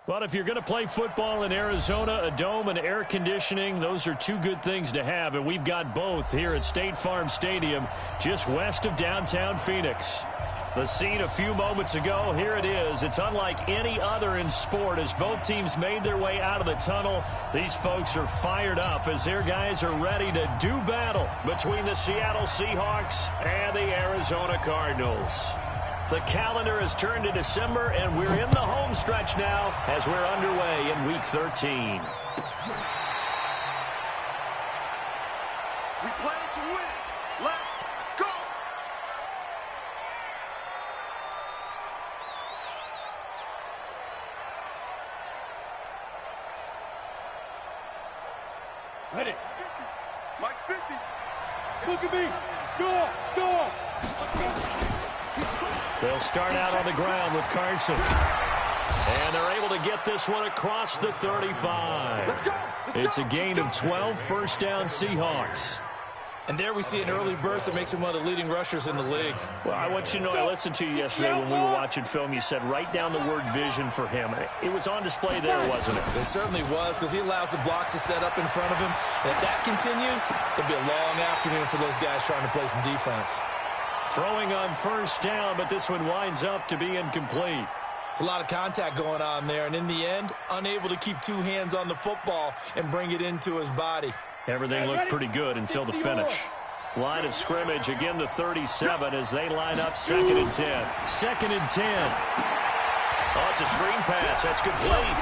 Well, if you're going to play football in Arizona, a dome and air conditioning, those are two good things to have, and we've got both here at State Farm Stadium, just west of downtown Phoenix. The scene a few moments ago, here it is. It's unlike any other in sport as both teams made their way out of the tunnel. These folks are fired up as their guys are ready to do battle between the Seattle Seahawks and the Arizona Cardinals. The calendar has turned to December, and we're in the home stretch now as we're underway in Week 13. We play to win. Let's go! Ready. Mike's 50. Look at me. Score! Score! They'll start out on the ground with Carson. And they're able to get this one across the 35. Let's go! It's a gain of 12, first down Seahawks. And there we see an early burst that makes him one of the leading rushers in the league. Well, I want you to know, I listened to you yesterday when we were watching film. You said write down the word vision for him. It was on display there, wasn't it? It certainly was, because he allows the blocks to set up in front of him. And if that continues, it'll be a long afternoon for those guys trying to play some defense. Throwing on first down, but this one winds up to be incomplete. It's a lot of contact going on there, and in the end, unable to keep two hands on the football and bring it into his body. Everything looked pretty good until the finish. Line of scrimmage, again the 37 as they line up 2nd and 10. 2nd and 10. Oh, it's a screen pass. That's complete.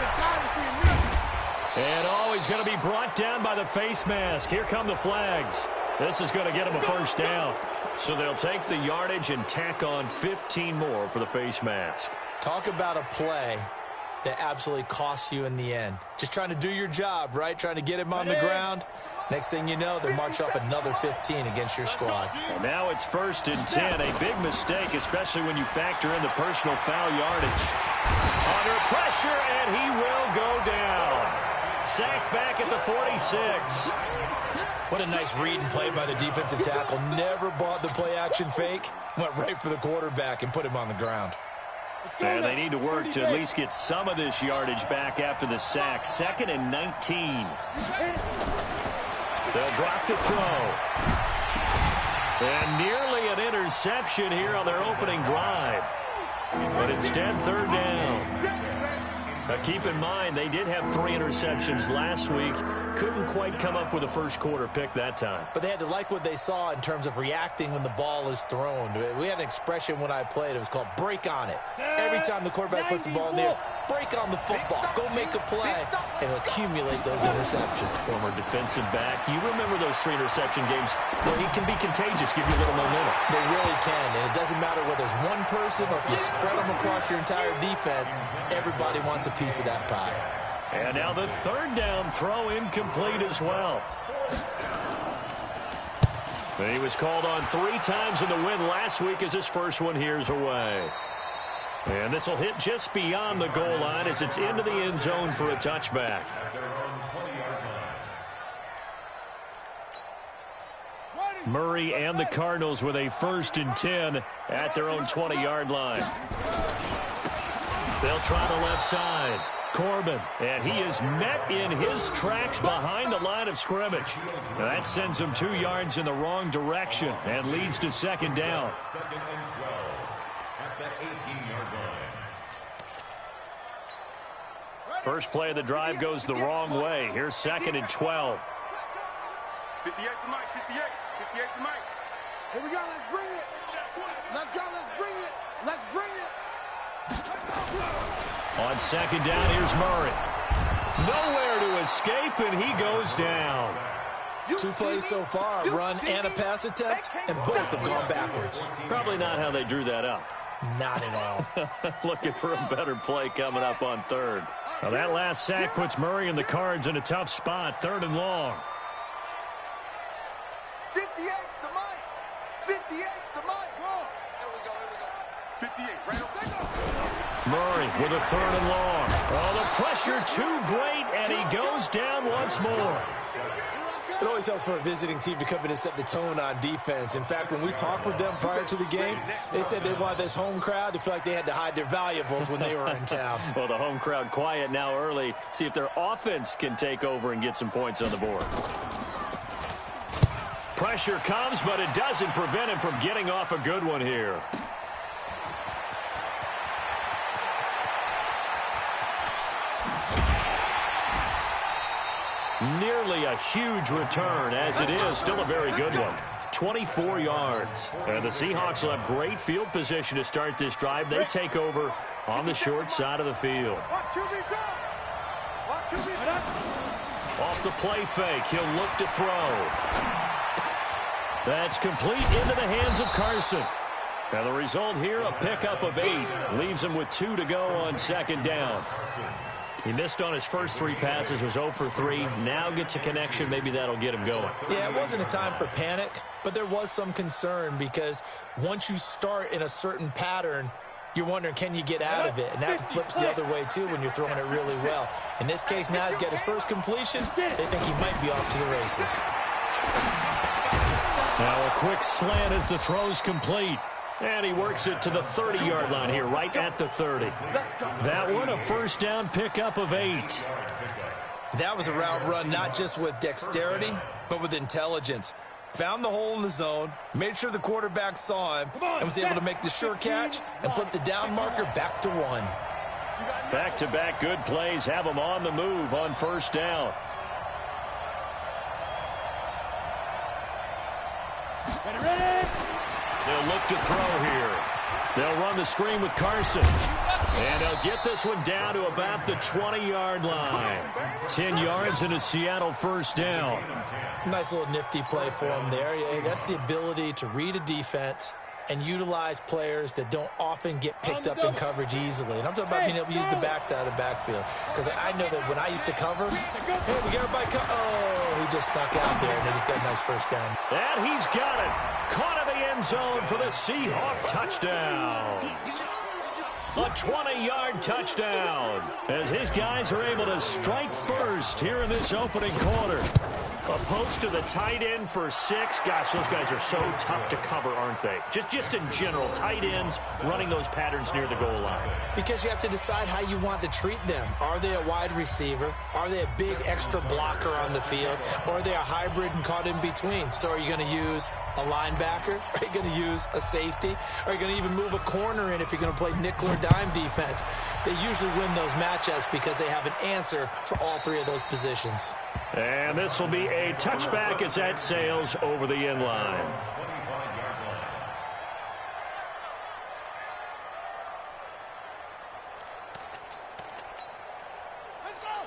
And he's going to be brought down by the face mask. Here come the flags. This is going to get him a first down. So they'll take the yardage and tack on 15 more for the face mask. Talk about a play that absolutely costs you in the end. Just trying to do your job, right? Trying to get him on the ground. Next thing you know, they march off another 15 against your squad. Well, now it's 1st and 10. A big mistake, especially when you factor in the personal foul yardage. Under pressure, and he will go down. Sacked back at the 46. What a nice read and play by the defensive tackle. Never bought the play-action fake. Went right for the quarterback and put him on the ground. And they need to work to at least get some of this yardage back after the sack. 2nd and 19. They'll drop to throw. And nearly an interception here on their opening drive. But instead, 3rd down. Now, keep in mind, they did have 3 interceptions last week. Couldn't quite come up with a first-quarter pick that time. But they had to like what they saw in terms of reacting when the ball is thrown. We had an expression when I played. It was called break on it. Every time the quarterback puts the ball in there, break on the football. Go make a play and accumulate those interceptions. Former defensive back. You remember those 3 interception games where he can be contagious, give you a little momentum. They really can, and it doesn't matter whether it's one person or if you spread them across your entire defense. Everybody wants a piece of that pie. And now the 3rd down throw incomplete as well. He was called on 3 times in the win last week as his first one here's away. And this will hit just beyond the goal line as it's into the end zone for a touchback. Murray and the Cardinals with a 1st and 10 at their own 20-yard line. They'll try the left side. Corbin, and he is met in his tracks behind the line of scrimmage. Now that sends him 2 yards in the wrong direction and leads to 2nd down. First play of the drive goes the wrong way. Here's 2nd and 12. 58 for Mike, 58. 58 for Mike. Here we go, let's bring it. Let's go, let's bring it. Let's bring it. On 2nd down, here's Murray. Nowhere to escape, and he goes down. 2 plays so far, a run and a pass attempt, and both have gone backwards. Probably not how they drew that up. Not at all. Looking for a better play coming up on 3rd. Now that last sack puts Murray and the Cards in a tough spot, 3rd and long. 58 to Mike. 58 to Mike. Go. Here we go. 58, right on. Murray with a 3rd and long. Oh, the pressure too great, and he goes down once more. It always helps for a visiting team to come in and set the tone on defense. In fact, when we talked with them prior to the game, they said they wanted this home crowd to feel like they had to hide their valuables when they were in town. Well, the home crowd quiet now early. See if their offense can take over and get some points on the board. Pressure comes, but it doesn't prevent him from getting off a good one here. Nearly a huge return, as it is still a very good one. 24 yards. And the Seahawks will have great field position to start this drive. They take over on the short side of the field. Off the play fake, he'll look to throw. That's complete into the hands of Carson. Now the result here, a pickup of 8. Leaves him with 2 to go on second down. He missed on his first 3 passes, was 0 for 3. Now gets a connection. Maybe that'll get him going. Yeah, it wasn't a time for panic, but there was some concern because once you start in a certain pattern, you're wondering, can you get out of it? And that flips the other way, too, when you're throwing it really well. In this case, now he's got his first completion. They think he might be off to the races. Now a quick slant as the throw's complete. And he works it to the 30-yard line here, right at the 30. That one, a first down pickup of 8. That was a route run not just with dexterity, but with intelligence. Found the hole in the zone, made sure the quarterback saw him, and was able to make the sure catch and flip the down marker back to 1. Back-to-back good plays have him on the move on first down. Ready? They'll look to throw here. They'll run the screen with Carson. And they'll get this one down to about the 20-yard line. 10 yards and a Seattle first down. Nice little nifty play for him there. Yeah, that's the ability to read a defense and utilize players that don't often get picked up in coverage easily. And I'm talking about being able to use the backside of the backfield. Because I know that when I used to cover, hey, we got everybody oh, he just snuck out there, and they just got a nice first down. And he's got it. Caught in the end zone for the Seahawk touchdown. A 20-yard touchdown as his guys are able to strike first here in this opening quarter. A post to the tight end for 6. Gosh, those guys are so tough to cover, aren't they? Just in general, tight ends running those patterns near the goal line. Because you have to decide how you want to treat them. Are they a wide receiver? Are they a big extra blocker on the field? Or are they a hybrid and caught in between? So are you going to use a linebacker? Are you going to use a safety? Are you going to even move a corner in if you're going to play nickel or dime defense? They usually win those matchups because they have an answer for all 3 of those positions. And this will be a touchback as that sails over the end line.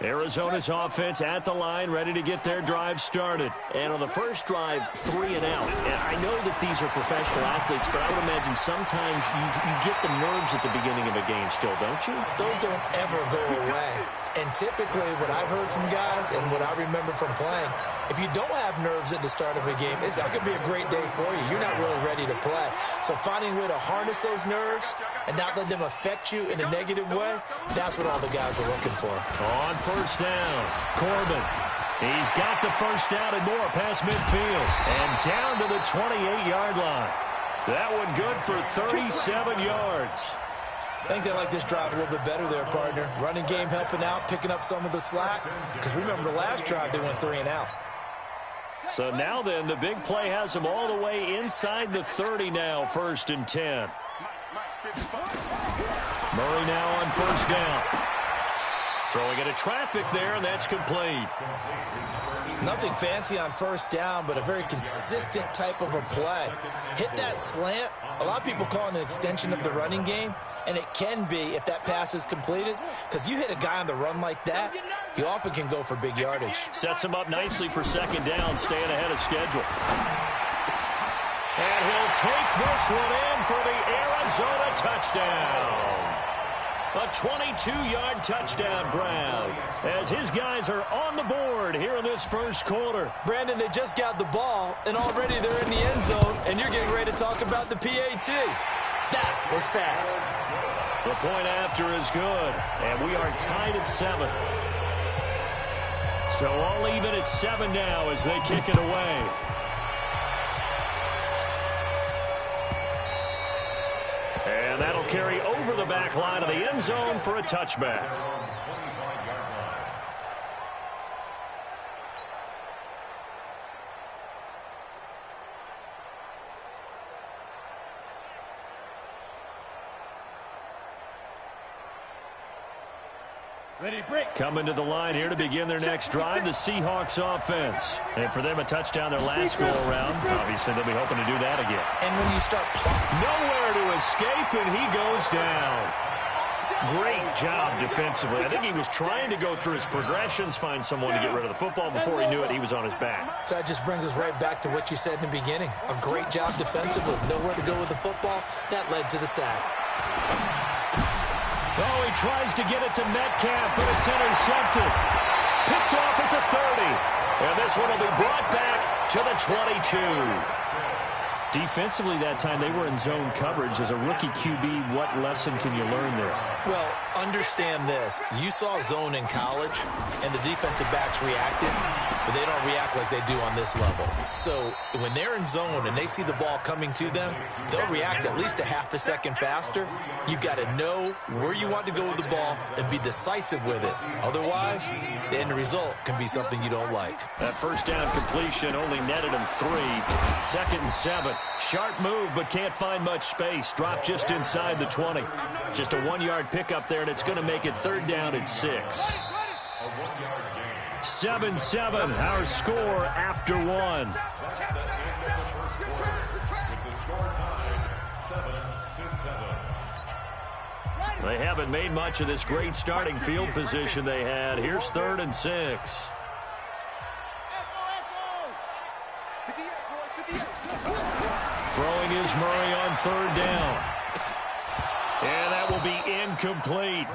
Arizona's offense at the line, ready to get their drive started. And on the first drive, 3 and out. And I know that these are professional athletes, but I would imagine sometimes you get the nerves at the beginning of a game still, don't you? Those don't ever go away. And typically what I've heard from guys and what I remember from playing, if you don't have nerves at the start of a game, it's not going to be a great day for you. You're not really ready to play. So finding a way to harness those nerves and not let them affect you in a negative way, that's what all the guys are looking for. On first down, Corbin. He's got the first down and more past midfield. And down to the 28-yard line. That one good for 37 yards. I think they like this drive a little bit better there, partner. Running game helping out, picking up some of the slack. Because remember, the last drive they went 3 and out. So now then, the big play has them all the way inside the 30 now, 1st and 10. Murray now on first down. Throwing into traffic there, and that's complete. Nothing fancy on first down, but a very consistent type of a play. Hit that slant. A lot of people call it an extension of the running game. And it can be if that pass is completed, because you hit a guy on the run like that, you often can go for big yardage. Sets him up nicely for second down, staying ahead of schedule. And he'll take this one in for the Arizona touchdown. A 22-yard touchdown grab as his guys are on the board here in this first quarter. Brandon, they just got the ball, and already they're in the end zone, and you're getting ready to talk about the PAT. That was fast. The point after is good, and we are tied at 7. So all even at 7 now as they kick it away. And that'll carry over the back line of the end zone for a touchback. Coming to the line here to begin their next drive, the Seahawks offense. And for them, a touchdown their last go-around. Obviously, they'll be hoping to do that again. And when you start nowhere to escape, and he goes down. Great job defensively. I think he was trying to go through his progressions, find someone to get rid of the football. Before he knew it, he was on his back. So that just brings us right back to what you said in the beginning. A great job defensively. Nowhere to go with the football. That led to the sack. Oh, he tries to get it to Metcalf, but it's intercepted. Picked off at the 30. And this one will be brought back to the 22. Defensively that time, they were in zone coverage. As a rookie QB, what lesson can you learn there? Well, understand this. You saw zone in college, and the defensive backs reacted, but they don't react like they do on this level. So when they're in zone and they see the ball coming to them, they'll react at least a half a second faster. You've got to know where you want to go with the ball and be decisive with it. Otherwise, the end result can be something you don't like. That first down completion only netted him 3. 2nd and 7. Sharp move, but can't find much space. Dropped just inside the 20. Just a 1-yard pickup there, and it's going to make it 3rd down at 6. 7-7, our score after 1. They haven't made much of this great starting field position they had. Here's 3rd and 6. Throwing is Murray on 3rd down. And that will be incomplete.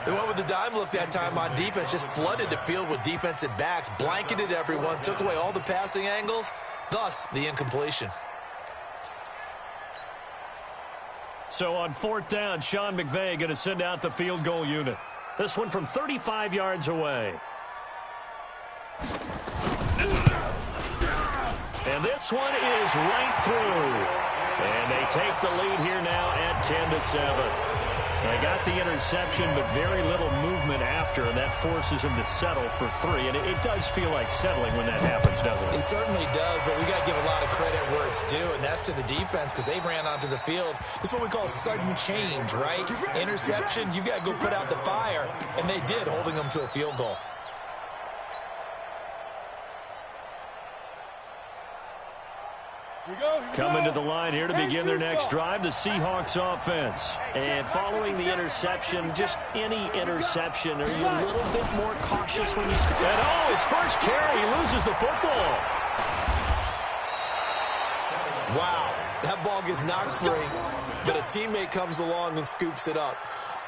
They went with the dime look that time on defense, just flooded the field with defensive backs, blanketed everyone, took away all the passing angles, thus the incompletion. So on 4th down, Sean McVay going to send out the field goal unit. This one from 35 yards away. And this one is right through. And they take the lead here now at 10-7. They got the interception, but very little movement after, and that forces him to settle for 3. And it does feel like settling when that happens, doesn't it? It certainly does, but we got to give a lot of credit where it's due, and that's to the defense because they ran onto the field. This is what we call sudden change, right? Interception, you got to go put out the fire, and they did, holding them to a field goal. Coming to the line here to begin their next drive, the Seahawks offense. And following the interception, just any interception, are you a little bit more cautious when you... And oh, his first carry, he loses the football. Wow, that ball gets knocked free, but a teammate comes along and scoops it up.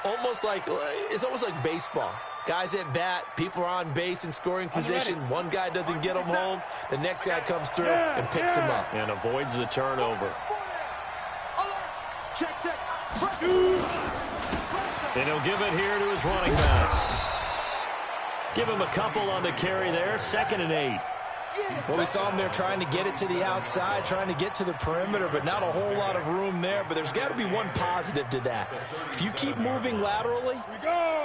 It's almost like baseball. Guys at bat, people are on base in scoring position. One guy doesn't get him home. The next guy comes through and picks him up. And avoids the turnover. Check. And he'll give it here to his running back. Give him a couple on the carry there. 2nd and 8. Well, we saw him there trying to get it to the outside, trying to get to the perimeter, but not a whole lot of room there. But there's got to be one positive to that. If you keep moving laterally,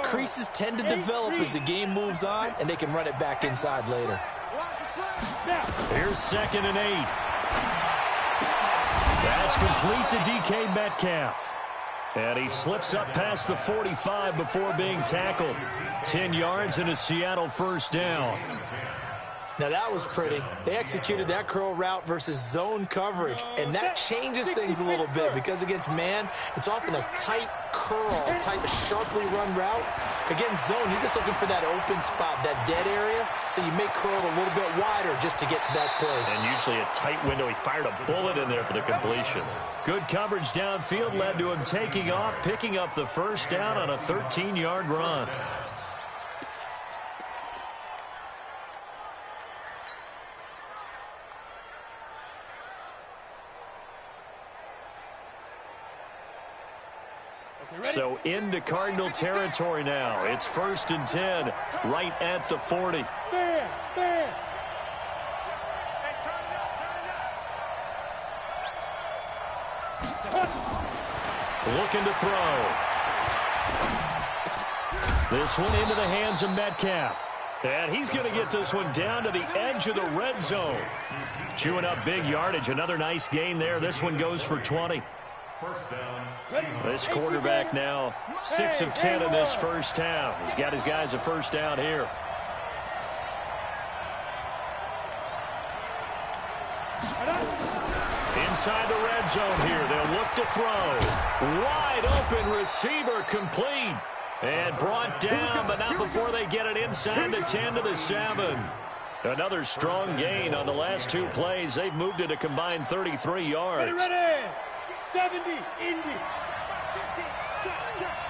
creases tend to develop as the game moves on, and they can run it back inside later. Here's 2nd and 8. That's complete to DK Metcalf. And he slips up past the 45 before being tackled. 10 yards and a Seattle 1st down. Now, that was pretty. They executed that curl route versus zone coverage, and that changes things a little bit because against man, it's often a tight curl, tight, sharply run route. Against zone, you're just looking for that open spot, that dead area, so you may curl it a little bit wider just to get to that place. And usually a tight window. He fired a bullet in there for the completion. Good coverage downfield led to him taking off, picking up the 1st down on a 13-yard run. So into Cardinal territory now. It's 1st and 10, right at the 40. Looking to throw. This one into the hands of Metcalf. And he's going to get this one down to the edge of the red zone. Chewing up big yardage. Another nice gain there. This one goes for 20. This quarterback now 6 of 10 in this first half. He's got his guys a first down here. Inside the red zone here. They'll look to throw. Wide open receiver complete. And brought down, but not before they get it inside the 10 to the 7. Another strong gain on the last 2 plays. They've moved it a combined 33 yards. Ready. 70, Indy. 50,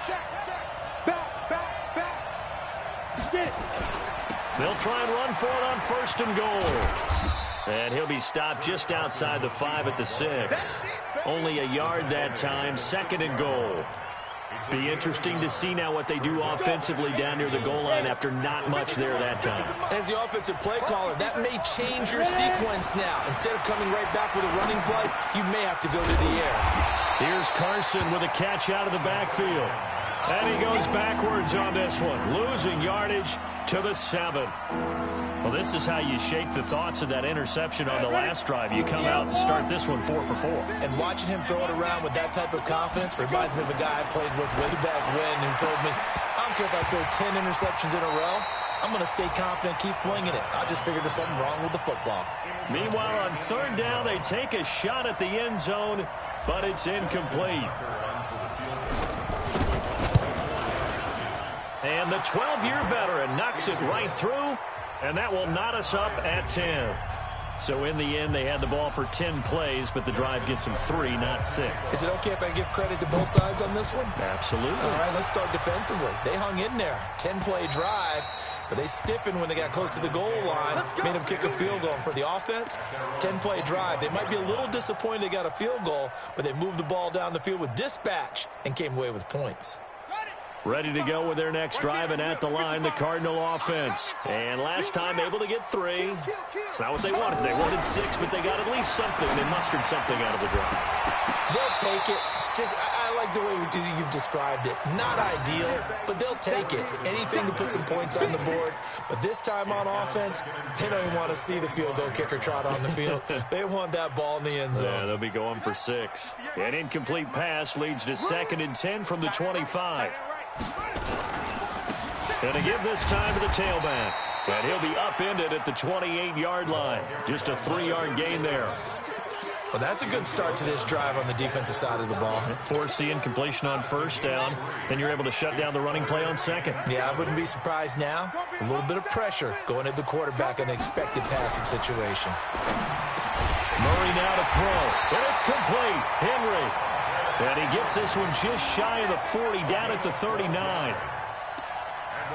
check. Back. Get it. They'll try and run for it on 1st and goal. And he'll be stopped just outside the 5 at the 6. Only a yard that time, 2nd and goal. Be interesting to see now what they do offensively down near the goal line after not much there that time. As the offensive play caller, that may change your sequence now. Instead of coming right back with a running play, you may have to go to the air. Here's Carson with a catch out of the backfield. And he goes backwards on this one, losing yardage to the 7. Well, this is how you shake the thoughts of that interception on the last drive. You come out and start this one 4 for 4. And watching him throw it around with that type of confidence reminds me of a guy I played with way back when who told me, I don't care if I throw 10 interceptions in a row, I'm going to stay confident, keep flinging it. I just figured there's something wrong with the football. Meanwhile, on 3rd down, they take a shot at the end zone, but it's incomplete. And the 12-year veteran knocks it right through. And that will knot us up at 10. So in the end, they had the ball for 10 plays, but the drive gets them 3, not 6. Is it okay if I give credit to both sides on this one? Absolutely. All right, let's start defensively. They hung in there. 10-play drive, but they stiffened when they got close to the goal line, made them kick a field goal. For the offense, 10-play drive. They might be a little disappointed they got a field goal, but they moved the ball down the field with dispatch and came away with points. Ready to go with their next drive, and at the line, the Cardinal offense. And last time, able to get 3. It's not what they wanted. They wanted 6, but they got at least something. They mustered something out of the drive. They'll take it. I like the way you've described it. Not ideal, but they'll take it. Anything to put some points on the board. But this time on offense, they don't even want to see the field goal kicker trot on the field. They want that ball in the end zone. Yeah, they'll be going for 6. An incomplete pass leads to 2nd and 10 from the 25. Going to give this time to the tailback. And he'll be upended at the 28-yard line. Just a 3-yard gain there. Well, that's a good start to this drive on the defensive side of the ball. Force the incompletion on 1st down. Then you're able to shut down the running play on 2nd. Yeah, I wouldn't be surprised now. A little bit of pressure going at the quarterback in an expected passing situation. Murray now to throw. And it's complete. Henry. And he gets this one just shy of the 40, down at the 39.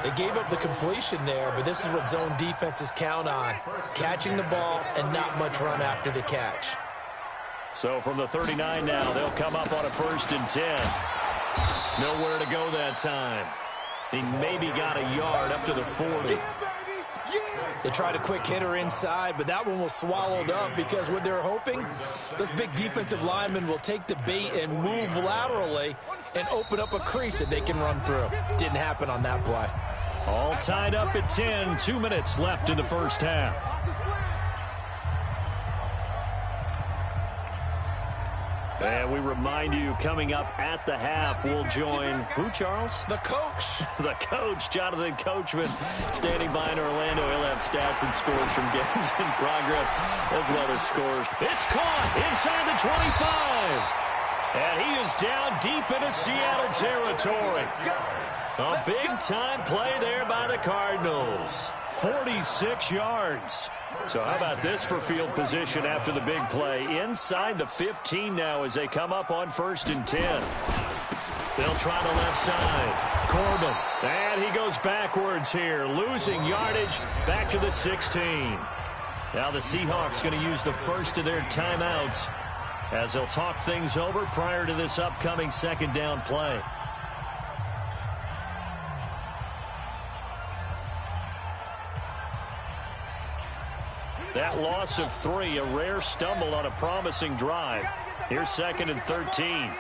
They gave up the completion there, but this is what zone defenses count on. Catching the ball and not much run after the catch. So from the 39 now, they'll come up on a 1st and 10. Nowhere to go that time. He maybe got a yard up to the 40. They tried a quick hitter inside, but that one was swallowed up because what they're hoping, those big defensive linemen will take the bait and move laterally and open up a crease that they can run through. Didn't happen on that play. All tied up at 10, 2 minutes left in the first half. And we remind you, coming up at the half, we'll join who, Charles? The coach. The coach, Jonathan Coachman, standing by in Orlando. He'll have stats and scores from games in progress, as well as scores. It's caught inside the 25. And he is down deep into Seattle territory. A big-time play there by the Cardinals. 46 yards. So how about this for field position after the big play? Inside the 15 now as they come up on 1st and 10. They'll try the left side. Corbin. And he goes backwards here, losing yardage back to the 16. Now the Seahawks going to use the first of their timeouts as they'll talk things over prior to this upcoming 2nd down play. That loss of 3, a rare stumble on a promising drive. Here's 2nd and 13.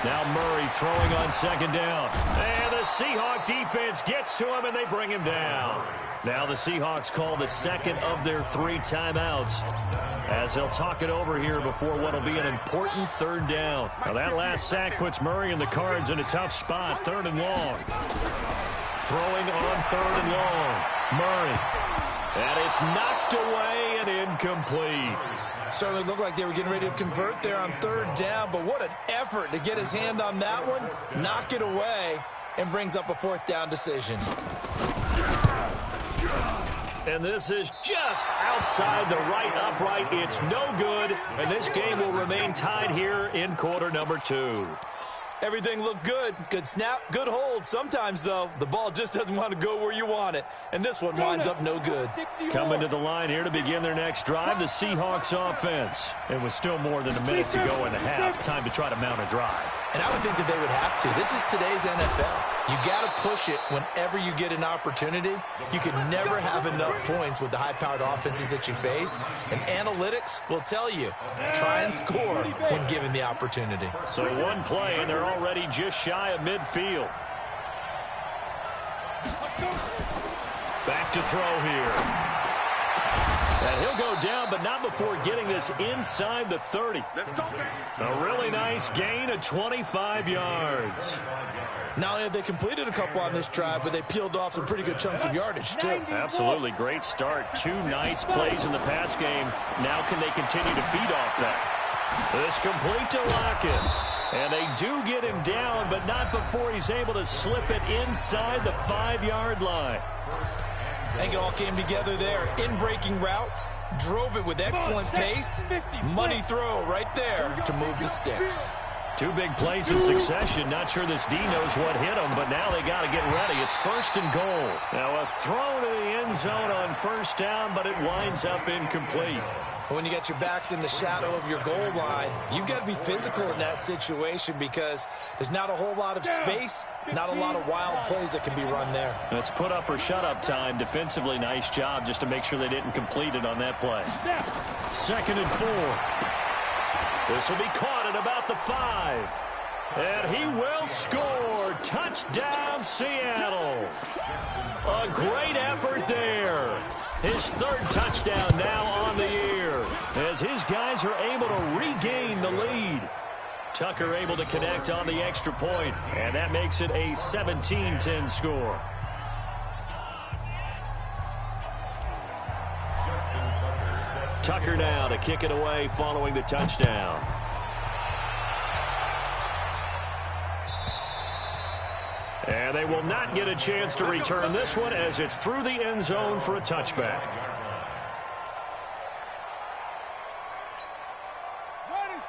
Now Murray throwing on 2nd down. And the Seahawk defense gets to him, and they bring him down. Now the Seahawks call the 2nd of their 3 timeouts as they'll talk it over here before what will be an important 3rd down. Now that last sack puts Murray and the Cards in a tough spot, 3rd and long. Throwing on 3rd and long. Murray. And it's knocked away and incomplete. Certainly looked like they were getting ready to convert there on 3rd down, but what an effort to get his hand on that one, knock it away, and brings up a 4th down decision. And this is just outside the right upright. It's no good, and this game will remain tied here in quarter number 2. Everything looked good. Good snap, good hold. Sometimes, though, the ball just doesn't want to go where you want it. And this one winds up no good. Coming to the line here to begin their next drive, the Seahawks offense. It was still more than a minute to go in the half. Time to try to mount a drive. And I would think that they would have to. This is today's NFL. You got to push it whenever you get an opportunity. You can never have enough points with the high-powered offenses that you face. And analytics will tell you, try and score when given the opportunity. So one play, and they're already just shy of midfield. Back to throw here. And he'll go down, but not before getting this inside the 30. A really nice gain of 25 yards. Not only have they completed a couple on this drive, but they peeled off some pretty good chunks of yardage, too. Absolutely. Great start. 2 nice plays in the pass game. Now can they continue to feed off that? This complete to Lockett. And they do get him down, but not before he's able to slip it inside the 5-yard line. I think it all came together there. In-breaking route, drove it with excellent pace. Money throw right there to move the sticks. 2 big plays in succession. Not sure this D knows what hit him, but now they got to get ready. It's 1st and goal. Now a throw to the end zone on 1st down, but it winds up incomplete. When you got your backs in the shadow of your goal line, you've got to be physical in that situation because there's not a whole lot of space, not a lot of wild plays that can be run there. It's put up or shut up time. Defensively, nice job just to make sure they didn't complete it on that play. 2nd and 4. This will be caught at about the 5. And he will score. Touchdown, Seattle. A great effort there. His 3rd touchdown now on the year as his guys are able to regain the lead. Tucker able to connect on the extra point, and that makes it a 17-10 score. Tucker now to kick it away following the touchdown. And they will not get a chance to return this one as it's through the end zone for a touchback.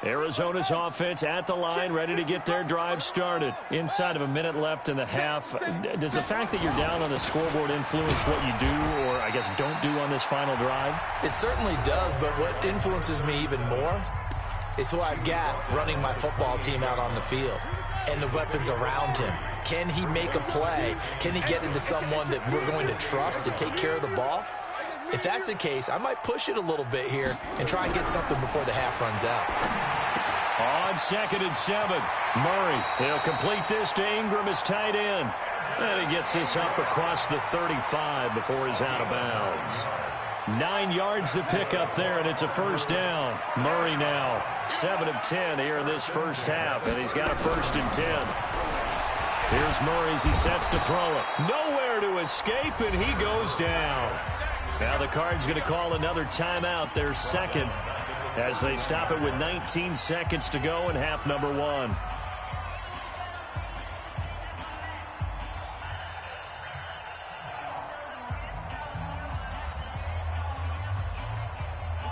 Arizona's offense at the line, ready to get their drive started. Inside of a minute left in the half. Does the fact that you're down on the scoreboard influence what you do, or I guess don't do on this final drive? It certainly does, but what influences me even more is who I've got running my football team out on the field and the weapons around him. Can he make a play? Can he get into someone that we're going to trust to take care of the ball? If that's the case, I might push it a little bit here and try and get something before the half runs out. On 2nd and 7, Murray, he'll complete this to Ingram as tight end. And he gets this up across the 35 before he's out of bounds. 9 yards to pick up there, and it's a 1st down. Murray now 7 of 10 here in this first half, and he's got a 1st and 10. Here's Murray as he sets to throw it. Nowhere to escape, and he goes down. Now the Cards going to call another timeout, their 2nd, as they stop it with 19 seconds to go in half number 1.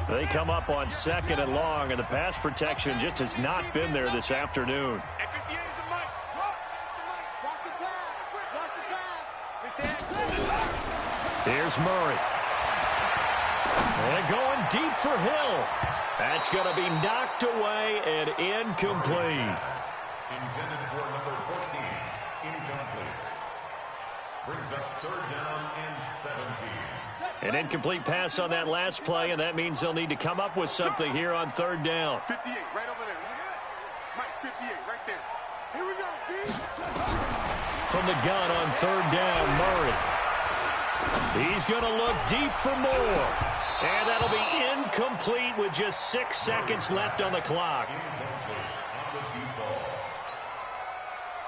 They come up on 2nd and long, and the pass protection just has not been there this afternoon. Here's Murray. And going deep for Hill. That's going to be knocked away and incomplete. Intended for number 14, incomplete. Brings up 3rd down and 17. An incomplete pass on that last play, and that means they'll need to come up with something here on 3rd down. 58, right over there. Mike, 58, right there. Here we go, D. From the gun on 3rd down, Murray. He's going to look deep for more. And that'll be incomplete with just 6 seconds left on the clock.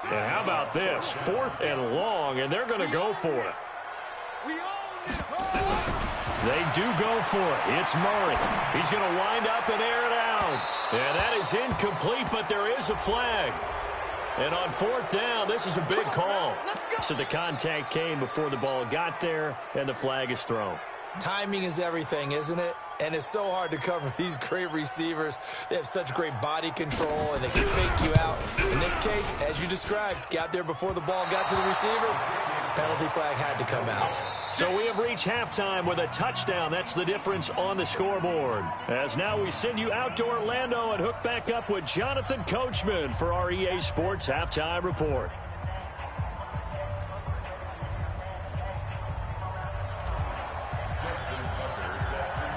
And how about this? 4th and long, and they're going to go for it. They do go for it. It's Murray. He's going to wind up and air it out. And that is incomplete, but there is a flag. And on 4th down, this is a big call. So the contact came before the ball got there, and the flag is thrown. Timing is everything, isn't it? And it's so hard to cover these great receivers. They have such great body control, and they can fake you out. In this case, as you described, got there before the ball got to the receiver. Penalty flag had to come out. So we have reached halftime with a touchdown. That's the difference on the scoreboard. As now we send you out to Orlando and hook back up with Jonathan Coachman for our EA Sports Halftime Report.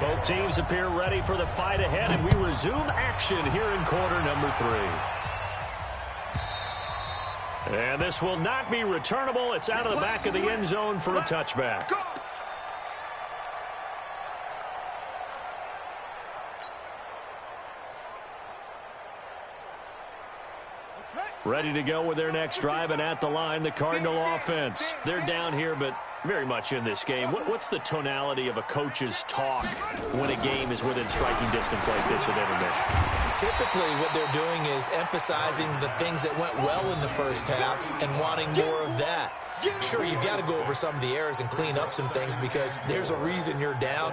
Both teams appear ready for the fight ahead, and we resume action here in quarter number 3. And this will not be returnable. It's out of the back of the end zone for a touchback. Ready to go with their next drive, and at the line, the Cardinal offense. They're down here, but very much in this game. What's the tonality of a coach's talk when a game is within striking distance like this at intermission? Typically, what they're doing is emphasizing the things that went well in the first half and wanting more of that. Sure, you've got to go over some of the errors and clean up some things because there's a reason you're down.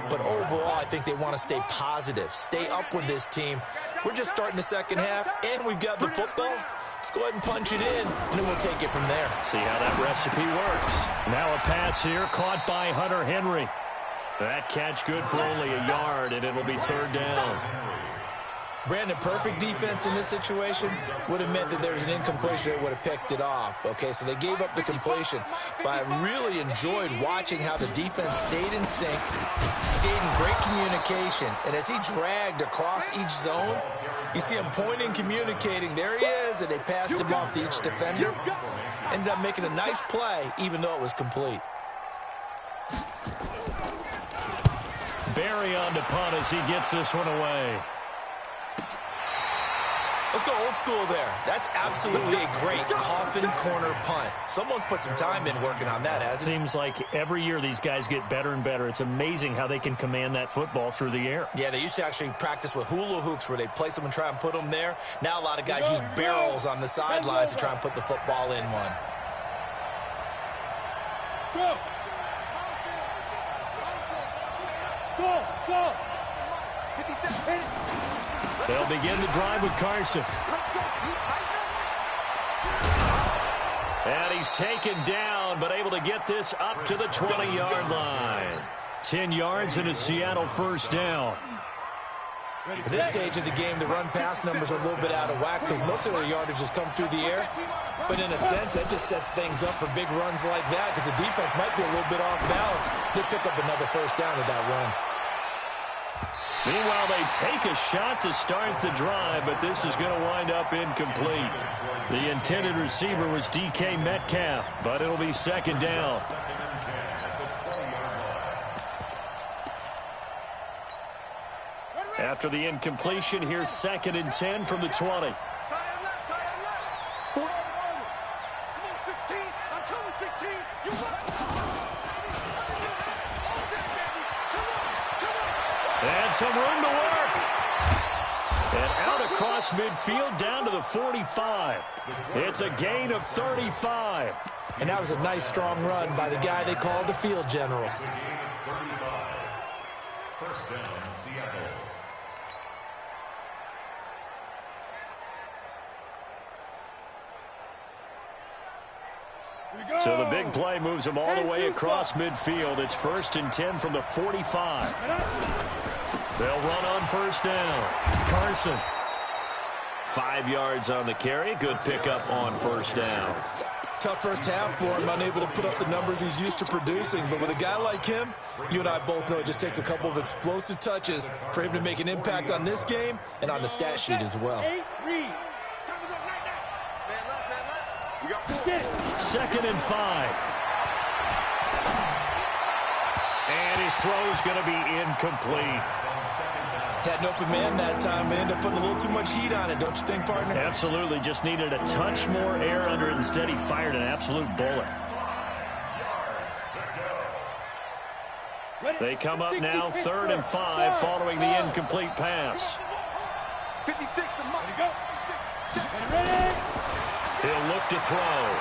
But overall, I think they want to stay positive, stay up with this team. We're just starting the second half, and we've got the football. Let's go ahead and punch it in, and then we'll take it from there. See how that recipe works. Now a pass here caught by Hunter Henry. That catch good for only a yard, and it'll be 3rd down. Brandon, perfect defense in this situation would have meant that there's an incompletion that would have picked it off. Okay, so they gave up the completion. But I really enjoyed watching how the defense stayed in sync, stayed in great communication. And as he dragged across each zone, you see him pointing, communicating. There he is, and they passed him off to each defender. Ended up making a nice play, even though it was complete. Barry on to punt as he gets this one away. Let's go old school there. That's absolutely a great coffin corner punt. Someone's put some time in working on that, hasn't it? Seems like every year these guys get better and better. It's amazing how they can command that football through the air. Yeah, they used to actually practice with hula hoops where they place them and try and put them there. Now a lot of guys use barrels on the sidelines to try and put the football in one. Go! Go! Go! They'll begin the drive with Carson. And he's taken down, but able to get this up to the 20-yard line. 10 yards and a Seattle 1st down. At this stage of the game, the run-pass numbers are a little bit out of whack because most of their yardage has come through the air. But in a sense, that just sets things up for big runs like that because the defense might be a little bit off balance. They pick up another 1st down with that run. Meanwhile, they take a shot to start the drive, but this is going to wind up incomplete. The intended receiver was DK Metcalf, but it'll be 2nd down. After the incompletion, here's 2nd and 10 from the 20. And some room to work. And out across midfield down to the 45. It's a gain of 35. And that was a nice, strong run by the guy they called the field general. 1st down, Seattle. So the big play moves them all the way across midfield. It's 1st and 10 from the 45. They'll run on 1st down. Carson. 5 yards on the carry. Good pickup on 1st down. Tough first half for him, unable to put up the numbers he's used to producing. But with a guy like him, you and I both know it just takes a couple of explosive touches for him to make an impact on this game and on the stat sheet as well. 2nd and 5. And his throw's going to be incomplete. Had an open man that time, but ended up putting a little too much heat on it, don't you think, partner? Absolutely. Just needed a touch more air under it. Instead, he fired an absolute bullet. They come up now 3rd and 5 following the incomplete pass. 56, the money. Go. Ready? He'll look to throw.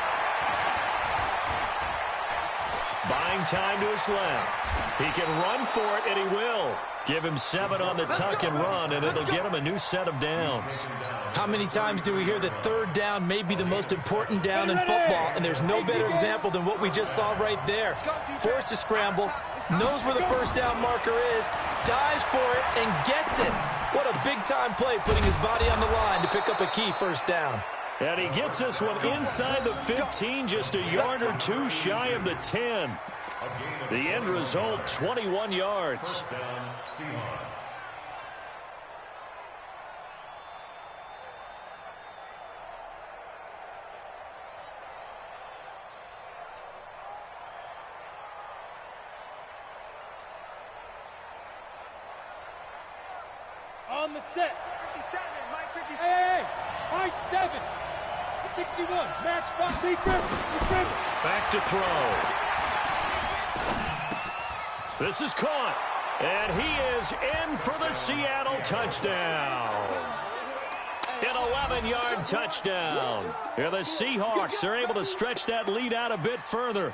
Buying time to his left. He can run for it, and he will. Give him 7 on the tuck and run, and it'll get him a new set of downs. How many times do we hear that 3rd down may be the most important down in football, and there's no better example than what we just saw right there. Forced to scramble, knows where the 1st down marker is, dives for it, and gets it. What a big-time play, putting his body on the line to pick up a key 1st down. And he gets this one inside the 15, just a yard or 2 shy of the 10. The end result, 21 yards. On the set. 57, Mike 57. Hey, I 7. 61. Match back. Defense. Back to throw. This is caught. And he is in for the Seattle touchdown. An 11-yard touchdown. Here the Seahawks are able to stretch that lead out a bit further.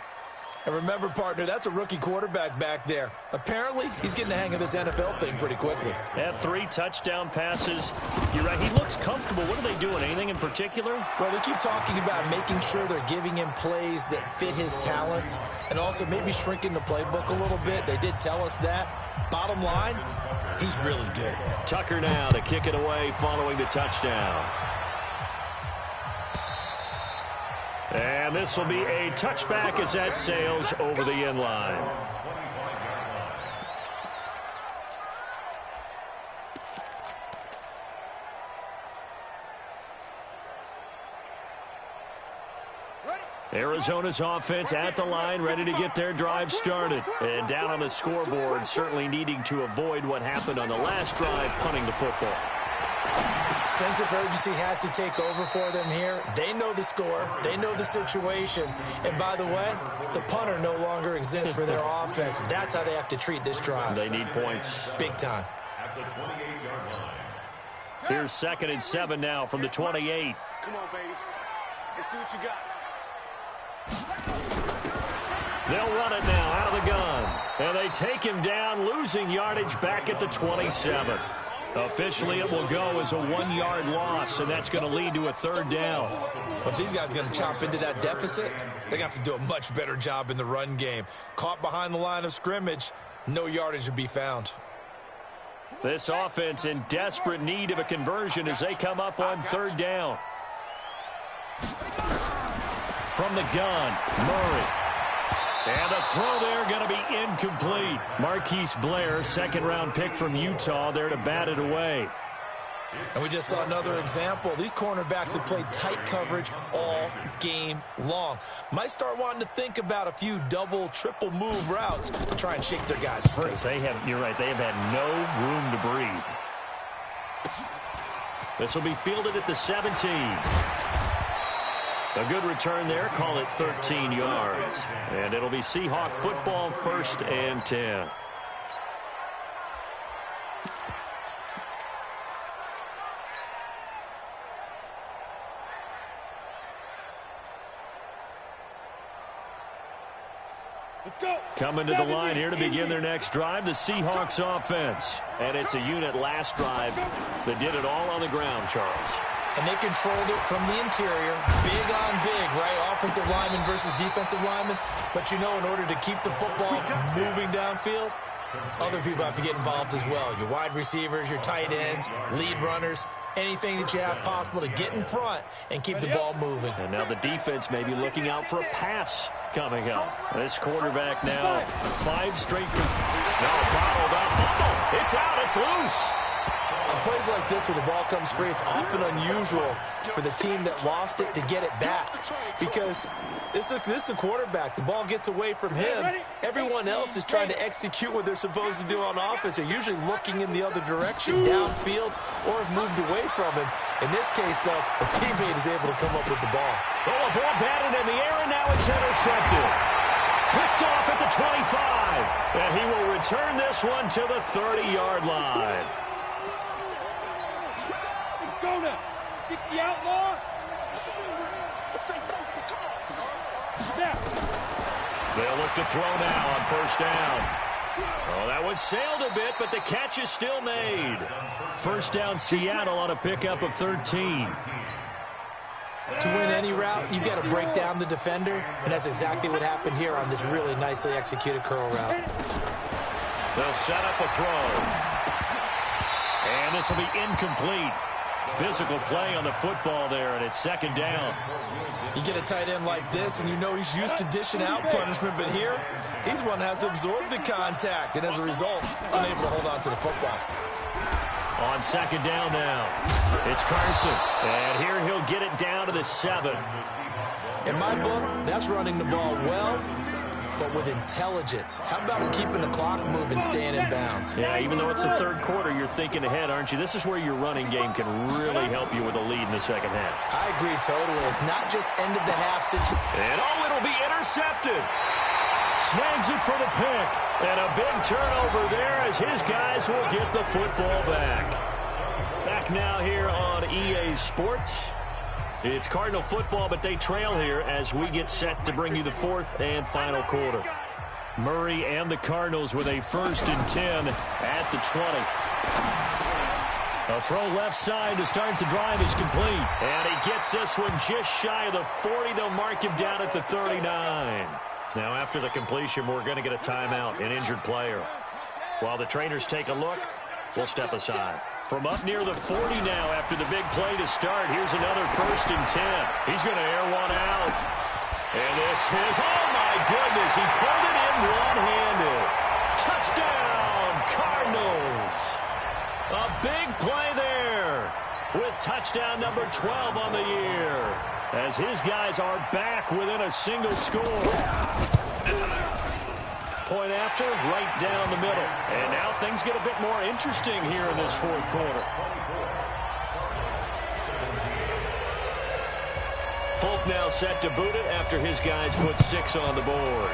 And remember, partner, that's a rookie quarterback back there. Apparently, he's getting the hang of this NFL thing pretty quickly. Had 3 touchdown passes. You're right, he looks comfortable. What are they doing? Anything in particular? Well, they keep talking about making sure they're giving him plays that fit his talents and also maybe shrinking the playbook a little bit. They did tell us that. Bottom line, he's really good. Tucker now to kick it away following the touchdown. And this will be a touchback as that sails over the end line. Arizona's offense at the line, ready to get their drive started. And down on the scoreboard, certainly needing to avoid what happened on the last drive, punting the football. Sense of urgency has to take over for them here. They know the score. They know the situation. And by the way, the punter no longer exists for their offense. That's how they have to treat this drive. They need points. Big time. At the 28-yard line. Here's 2nd and 7 now from the 28. Come on, baby. Let's see what you got. They'll run it now out of the gun. And they take him down, losing yardage back at the 27. Officially, it will go as a 1-yard loss, and that's going to lead to a 3rd down. If these guys are going to chop into that deficit, they're going to have to do a much better job in the run game. Caught behind the line of scrimmage, no yardage to be found. This offense in desperate need of a conversion as they come up on 3rd down. From the gun, Murray. And the throw there going to be incomplete. Marquise Blair, 2nd-round pick from Utah, there to bat it away. And we just saw another example. These cornerbacks have played tight coverage all game long. Might start wanting to think about a few double, triple move routes to try and shake their guys free. You're right, they have had no room to breathe. This will be fielded at the 17. A good return there, call it 13 yards. And it'll be Seahawk football, 1st and 10. Let's go. Coming to the line here to begin their next drive, the Seahawks offense. And it's a unit last drive that did it all on the ground, Charles. And they controlled it from the interior, big on big, right? Offensive lineman versus defensive lineman. But you know, in order to keep the football moving downfield, other people have to get involved as well. Your wide receivers, your tight ends, lead runners. anything that you have possible to get in front and keep the ball moving. And now the defense may be looking out for a pass coming up. This quarterback now 5 straight. No, bottled up. Fumble. It's out. It's loose. On plays like this where the ball comes free, it's often unusual for the team that lost it to get it back, because this is a quarterback. The ball gets away from him. Everyone else is trying to execute what they're supposed to do on offense. They're usually looking in the other direction, downfield, or have moved away from him. In this case, though, a teammate is able to come up with the ball. Oh, a ball batted in the air, and now it's intercepted. Picked off at the 25. And he will return this one to the 30-yard line. Go now. 60 outlaw. They'll look to throw now on first down. Oh, that one sailed a bit, but the catch is still made. First down, Seattle on a pickup of 13. To win any route, you've got to break down the defender, and that's exactly what happened here on this really nicely executed curl route. They'll set up a throw. And this will be incomplete. Physical play on the football there, and it's second down. You get a tight end like this, and you know he's used to dishing out punishment, but here, he's the one that has to absorb the contact, and as a result, unable to hold on to the football. On second down now, it's Carson, and here he'll get it down to the 7. In my book, that's running the ball well, but with intelligence. How about him keeping the clock moving, staying in bounds? Yeah, even though it's the third quarter, you're thinking ahead, aren't you? This is where your running game can really help you with a lead in the second half. I agree totally. It's not just end of the half situation. And oh, it'll be intercepted. Snags it for the pick. And a big turnover there as his guys will get the football back. Back now here on EA Sports. It's Cardinal football, but they trail here as we get set to bring you the fourth and final quarter. Murray and the Cardinals with a 1st and 10 at the 20. A throw left side to start the drive is complete. And he gets this one just shy of the 40. They'll mark him down at the 39. Now after the completion, we're going to get a timeout, an injured player. While the trainers take a look, we'll step aside. From up near the 40 now after the big play to start. Here's another 1st and 10. He's going to air one out. And this is, oh my goodness, he pulled it in one-handed. Touchdown, Cardinals. A big play there with touchdown number 12 on the year. As his guys are back within a single score. Point after, right down the middle. And now things get a bit more interesting here in this fourth quarter. Folk now set to boot it after his guys put 6 on the board.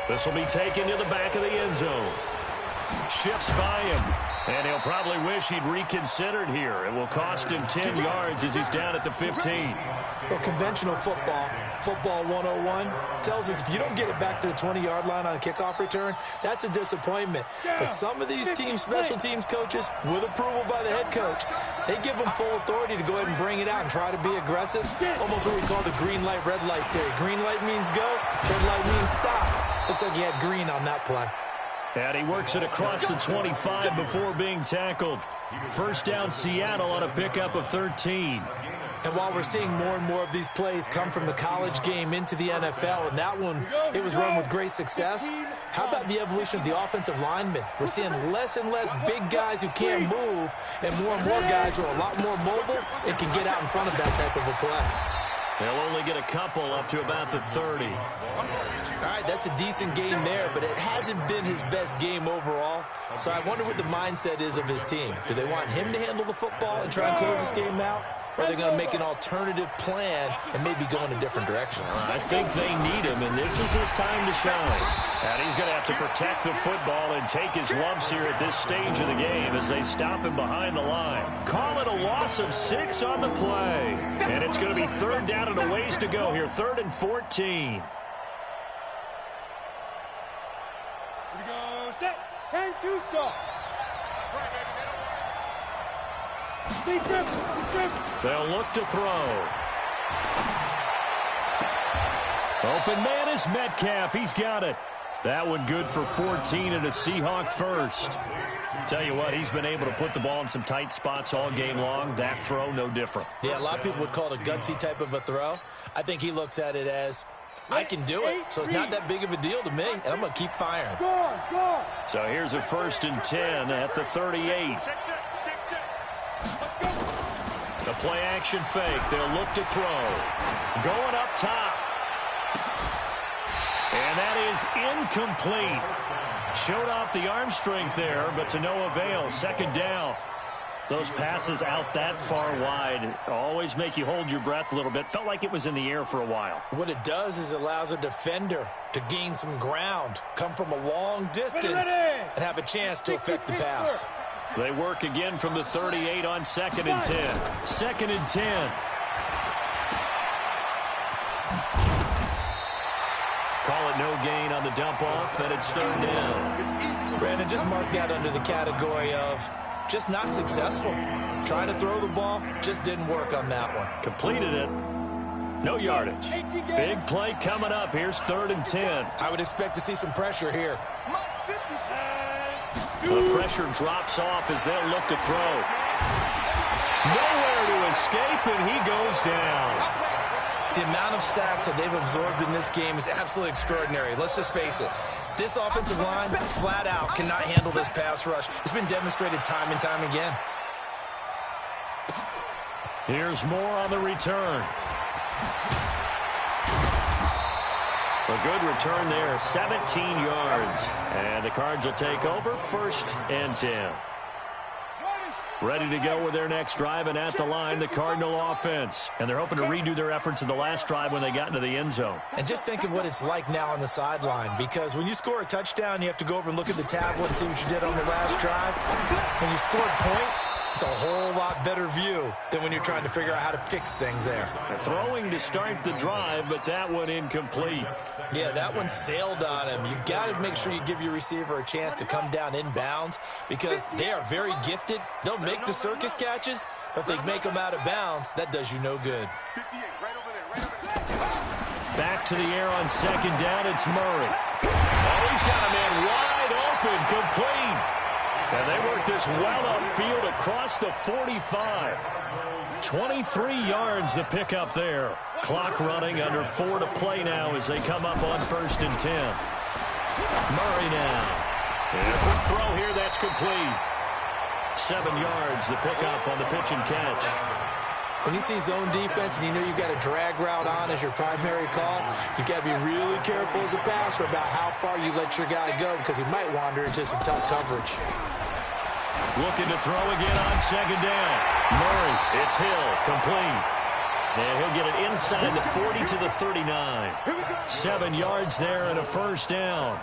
This will be taken to the back of the end zone. Shifts by him. And he'll probably wish he'd reconsidered here. It will cost him 10 yards as he's down at the 15. Well, conventional football 101, tells us if you don't get it back to the 20-yard line on a kickoff return, that's a disappointment. But some of these special teams coaches, with approval by the head coach, they give them full authority to go ahead and bring it out and try to be aggressive. Almost what we call the green light, red light theory. Green light means go, red light means stop. Looks like he had green on that play. And he works it across the 25 before being tackled. First down, Seattle on a pickup of 13. And while we're seeing more and more of these plays come from the college game into the NFL, and that one, it was run with great success, how about the evolution of the offensive linemen? We're seeing less and less big guys who can't move, and more guys who are a lot more mobile and can get out in front of that type of a play. They'll only get a couple up to about the 30. All right, that's a decent game there, but it hasn't been his best game overall. So I wonder what the mindset is of his team. Do they want him to handle the football and try and close this game out? Or are they going to make an alternative plan and maybe go in a different direction? I think they need him, and this is his time to shine. And he's going to have to protect the football and take his lumps here at this stage of the game as they stop him behind the line. Call it a loss of 6 on the play. And it's going to be third down and a ways to go here, 3rd and 14. Here we go, set, 10-2 stop. They'll look to throw. Open man is Metcalf. He's got it. That one good for 14 and a Seahawk first. Tell you what, he's been able to put the ball in some tight spots all game long. That throw, no different. Yeah, a lot of people would call it a gutsy type of a throw. I think he looks at it as, I can do it, so it's not that big of a deal to me, and I'm going to keep firing. So here's a 1st and 10 at the 38. The play action fake. They'll look to throw. Going up top. And that is incomplete. Showed off the arm strength there, but to no avail. 2nd down. Those passes out that far wide always make you hold your breath a little bit. Felt like it was in the air for a while. What it does is it allows a defender to gain some ground, come from a long distance, and have a chance to affect the pass. They work again from the 38 on 2nd and 10. 2nd and 10. Call it no gain on the dump off, and it's 3rd down. Brandon, just mark that under the category of just not successful. Trying to throw the ball, just didn't work on that one. Completed it. No yardage. Big play coming up. Here's 3rd and 10. I would expect to see some pressure here. The pressure drops off as they'll look to throw. Nowhere to escape, and he goes down. The amount of sacks that they've absorbed in this game is absolutely extraordinary. Let's just face it. This offensive line, flat out, cannot handle this pass rush. It's been demonstrated time and time again. Here's more on the return. A good return there, 17 yards. And the Cards will take over, 1st and 10. Ready to go with their next drive, and at the line, the Cardinal offense. And they're hoping to redo their efforts in the last drive when they got into the end zone. And just think of what it's like now on the sideline, because when you score a touchdown, you have to go over and look at the tablet and see what you did on the last drive. When you scored points, it's a whole lot better view than when you're trying to figure out how to fix things there. Throwing to start the drive, but that one incomplete. Yeah, that one sailed on him. You've got to make sure you give your receiver a chance to come down inbounds because they are very gifted. They'll make the circus catches, but they make them out of bounds. That does you no good. Back to the air on 2nd down. It's Murray. Oh, he's got a man wide open, complete. And they work this well upfield across the 45. 23 yards the pickup there. Clock running, under 4 to play now as they come up on 1st and 10. Murray now. And a quick throw here, that's complete. 7 yards the pickup on the pitch and catch. When you see zone defense and you know you've got a drag route on as your primary call, you've got to be really careful as a passer about how far you let your guy go because he might wander into some tough coverage. Looking to throw again on 2nd down. Murray, it's Hill, complete. And he'll get it inside the 40 to the 39. 7 yards there and a 1st down.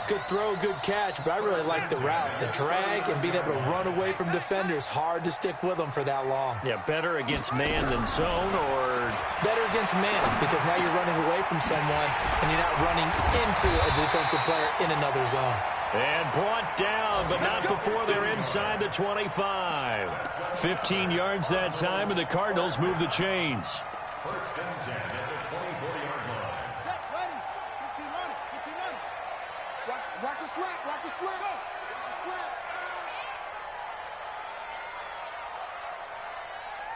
Good throw, good catch, but I really like the route. The drag and being able to run away from defenders, hard to stick with them for that long. Yeah, better against man than zone, or? Better against man, because now you're running away from someone and you're not running into a defensive player in another zone. And brought down, but not before they're inside the 25. 15 yards that time, and the Cardinals move the chains. 1st and 10 at the 24-yard line. Watch the slap, watch the slap. Watch the slap.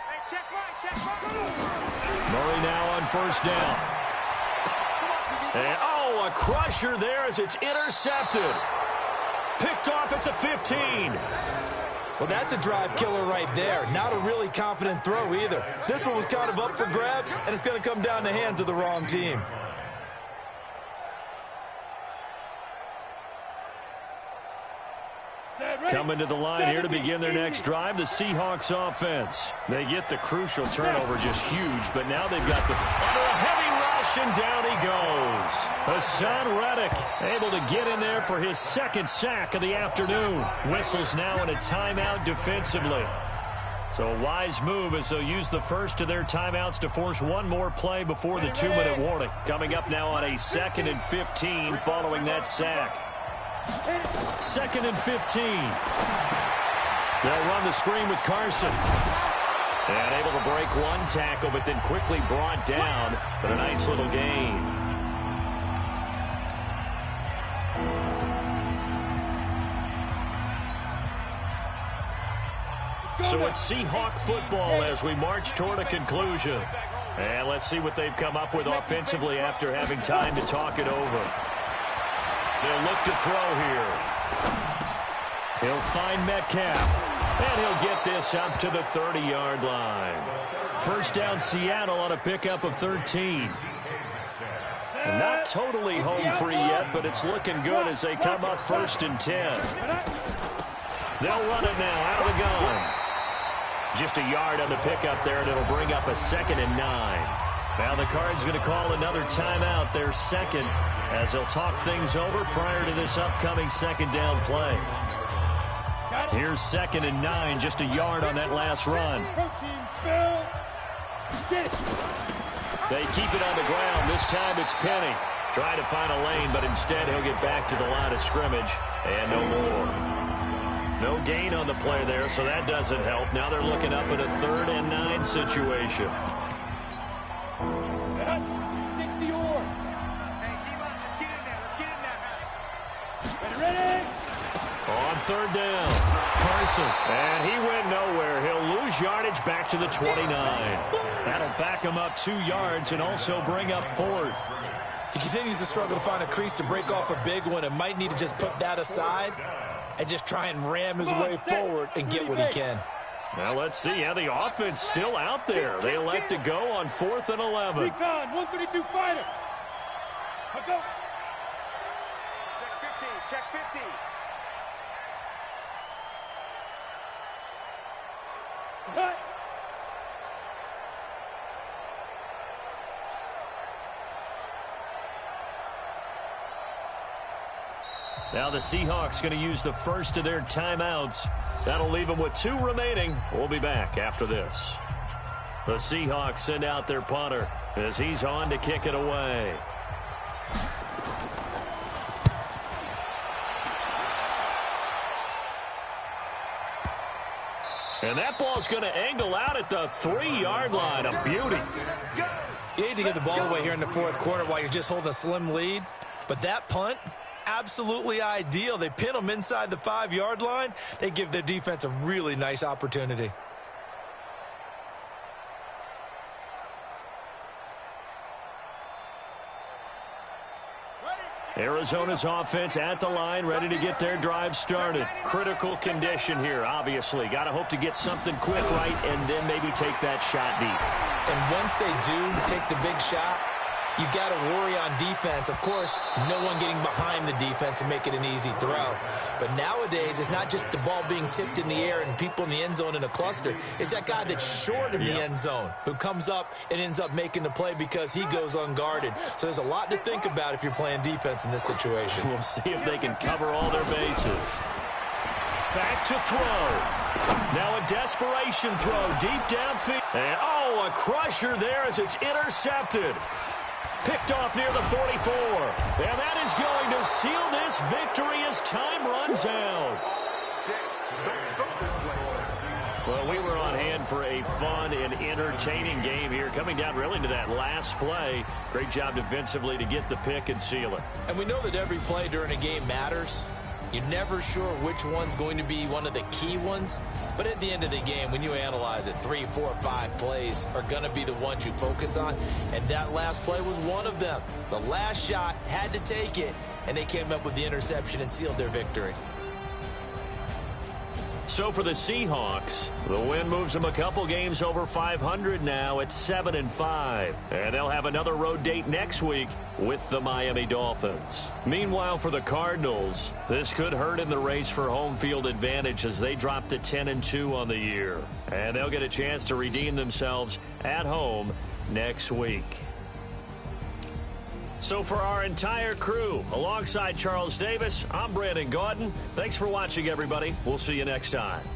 Hey, check right. Murray now on 1st down. And, oh, a crusher there as it's intercepted. Picked off at the 15. Well, that's a drive killer right there. Not a really confident throw either. This one was kind of up for grabs, and it's going to come down the hands of the wrong team. Coming to the line here to begin their next drive, the Seahawks offense. They get the crucial turnover, just huge, but now they've got the under a heavy rush, and down he goes. Hassan Reddick able to get in there for his 2nd sack of the afternoon. Whistles now in a timeout defensively. So a wise move as they'll use the first of their timeouts to force one more play before the 2-minute warning. Coming up now on a 2nd and 15 following that sack. 2nd and 15. They'll run the screen with Carson. And able to break one tackle, but then quickly brought down. But a nice little gain. So it's Seahawk football as we march toward a conclusion. And let's see what they've come up with offensively after having time to talk it over. They'll look to throw here. He'll find Metcalf. And he'll get this up to the 30-yard line. First down Seattle on a pickup of 13. And not totally home free yet, but it's looking good as they come up 1st and 10. They'll run it now out of the gun. Just a yard on the pickup there, and it'll bring up a 2nd and 9. Now the Cards going to call another timeout, their second, as they'll talk things over prior to this upcoming 2nd down play. Here's 2nd and 9, just a yard on that last run. They keep it on the ground. This time it's Penny. Trying to find a lane, but instead he'll get back to the line of scrimmage, and no more. No gain on the play there, so that doesn't help. Now they're looking up at a 3rd and 9 situation. On 3rd down, Carson. And he went nowhere. He'll lose yardage back to the 29. That'll back him up 2 yards and also bring up 4th. He continues to struggle to find a crease to break off a big one and might need to just put that aside and just try and ram his way forward and get what he can. Now let's see how the offense still out there. They elect to go on 4th and 11. Recon, 132 fighter. Go. Check 15, check 15. Cut. Now the Seahawks going to use the first of their timeouts. That'll leave them with 2 remaining. We'll be back after this. The Seahawks send out their punter as he's on to kick it away. And that ball's going to angle out at the 3-yard line. A beauty. You need to get the ball away here in the 4th quarter while you're just holding a slim lead. But that punt, absolutely ideal. They pin them inside the 5-yard line. They give their defense a really nice opportunity. Arizona's offense at the line, ready to get their drive started. Critical condition here, obviously. Got to hope to get something quick right and then maybe take that shot deep. And once they do take the big shot, you got to worry on defense. Of course, no one getting behind the defense and make it an easy throw. But nowadays, it's not just the ball being tipped in the air and people in the end zone in a cluster. It's that guy that's short of the end zone who comes up and ends up making the play because he goes unguarded. So there's a lot to think about if you're playing defense in this situation. We'll see if they can cover all their bases. Back to throw. Now a desperation throw deep downfield. And, oh, a crusher there as it's intercepted. Picked off near the 44. And that is going to seal this victory as time runs out. Well, we were on hand for a fun and entertaining game here. Coming down really to that last play. Great job defensively to get the pick and seal it. And we know that every play during a game matters. You're never sure which one's going to be one of the key ones. But at the end of the game, when you analyze it, 3, 4, 5 plays are going to be the ones you focus on. And that last play was one of them. The last shot had to take it, and they came up with the interception and sealed their victory. So for the Seahawks, the win moves them a couple games over 500 now at 7-5. And they'll have another road date next week with the Miami Dolphins. Meanwhile, for the Cardinals, this could hurt in the race for home field advantage as they drop to 10-2 on the year. And they'll get a chance to redeem themselves at home next week. So for our entire crew, alongside Charles Davis, I'm Brandon Gaudin. Thanks for watching, everybody. We'll see you next time.